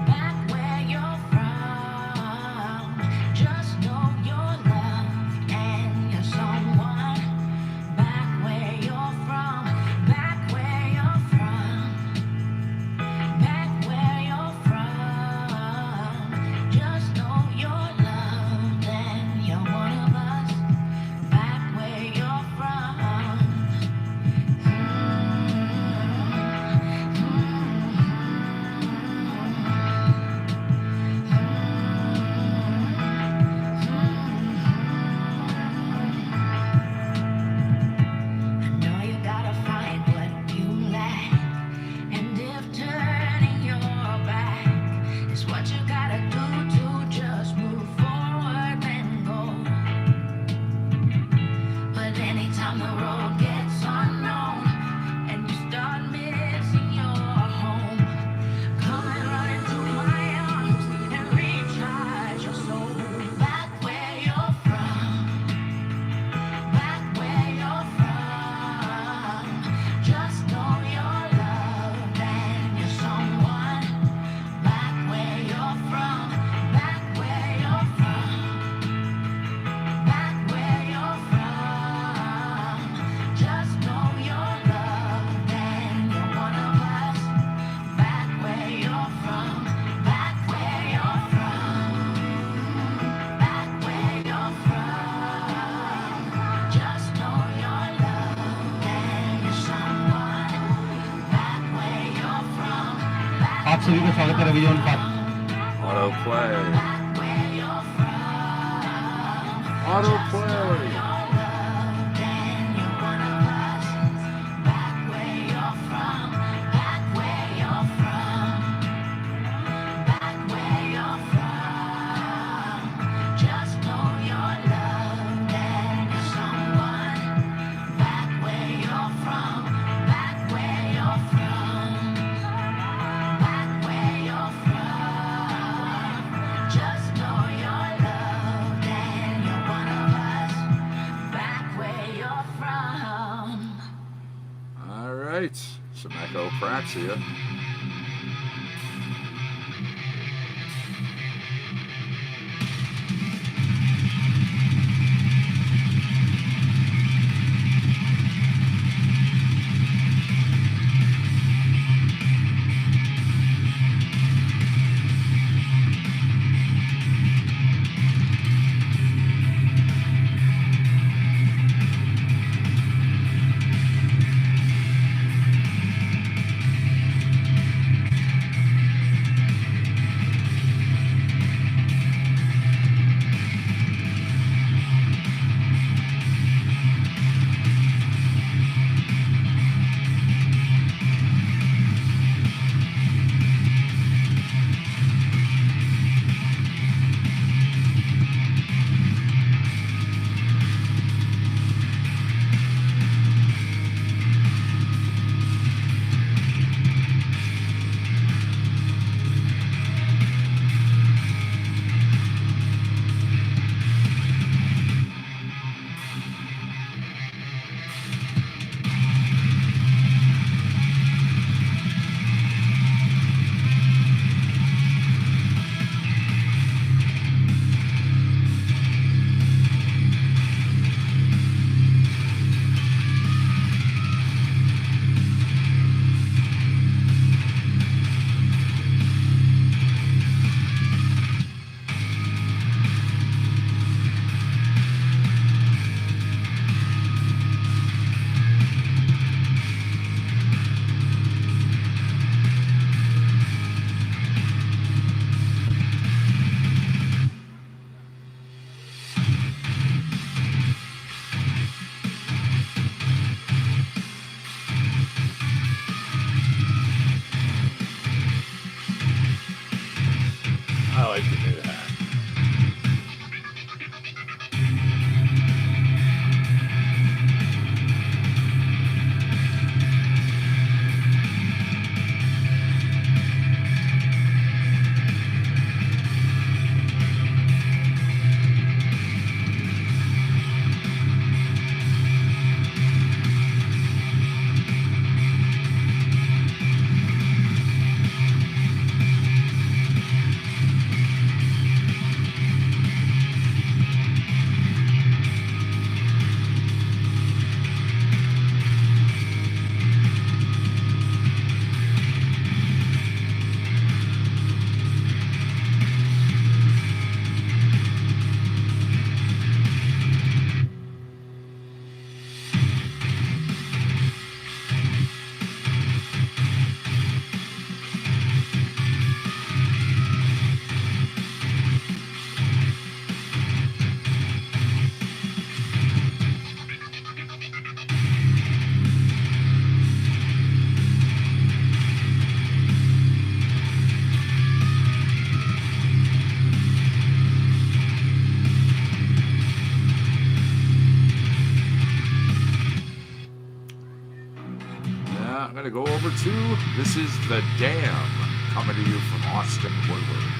back where you're from. Just know you're loved and you're someone. Back where you're from, back where you're from, back where you're from. Just know you're loved and you're one of us. Back where you're from. I know you gotta find what you lack, and if turning your back is what you gotta do to just move forward, then go. But anytime the road gets unknown and you start missing your home, come and run into my arms and recharge your soul. Back where you're from, back where you're from. Just know you're loved and you're someone. Back where you're from, back where you're from, back where you're from. Just know you're loved and you're one of us. Back where you're from, back where you're from, back where you're from. Just know you're loved and you're someone. Back where you're from, back
आप सभी का स्वागत है रविजन का
Auto play.
back where you're from.
Auto play.
You're loved and you're one of us. Back where you're from, back where you're from, back where you're from. Just know you're loved and you're someone. Back where you're from, back where you're from, back where you're from. Just know you're loved and you're one of us. Back where you're from.
All right, some Echo Praxia. I'm going to go over to, this is The Dam, coming to you from Austin Woodward.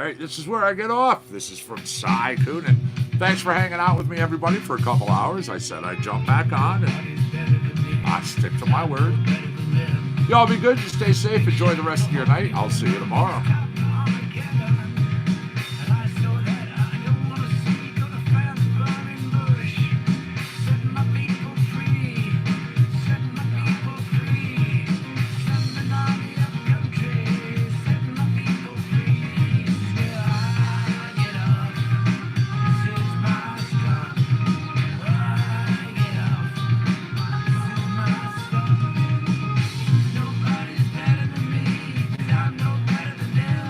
right, this is where I get off. This is from Cy Coonan. Thanks for hanging out with me, everybody, for a couple hours. I said I'd jump back on, and I stick to my word. Y'all be good. You stay safe. Enjoy the rest of your night. I'll see you tomorrow.
Nobody's better than me, 'cause I know better than them.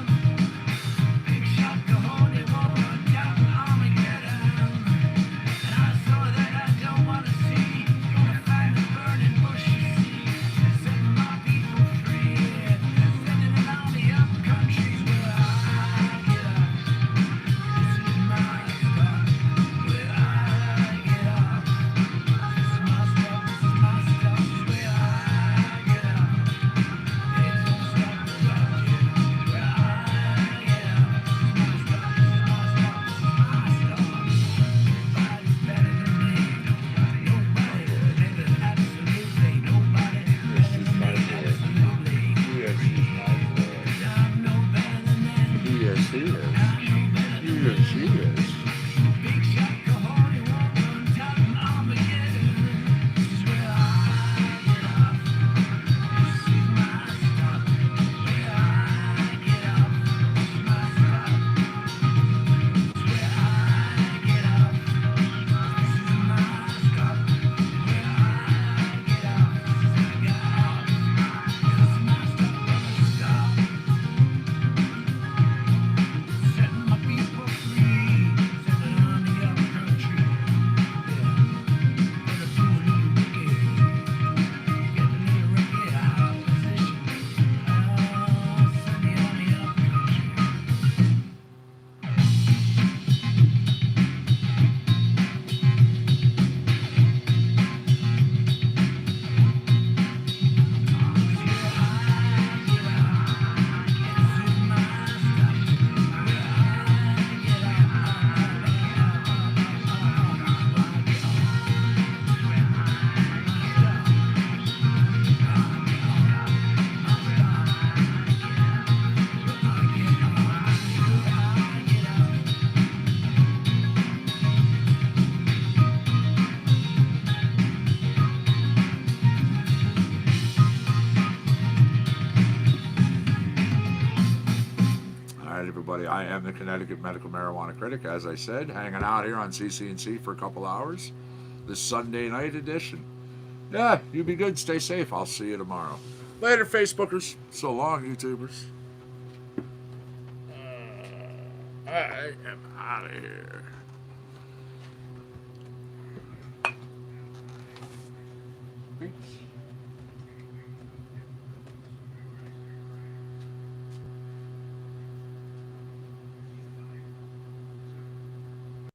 everybody. I am the Connecticut Medical Marijuana Critic, as I said, hanging out here on CCNC for a couple hours. This Sunday night edition. Yeah, you be good. Stay safe. I'll see you tomorrow. Later, Facebookers. So long, YouTubers. I am out of here.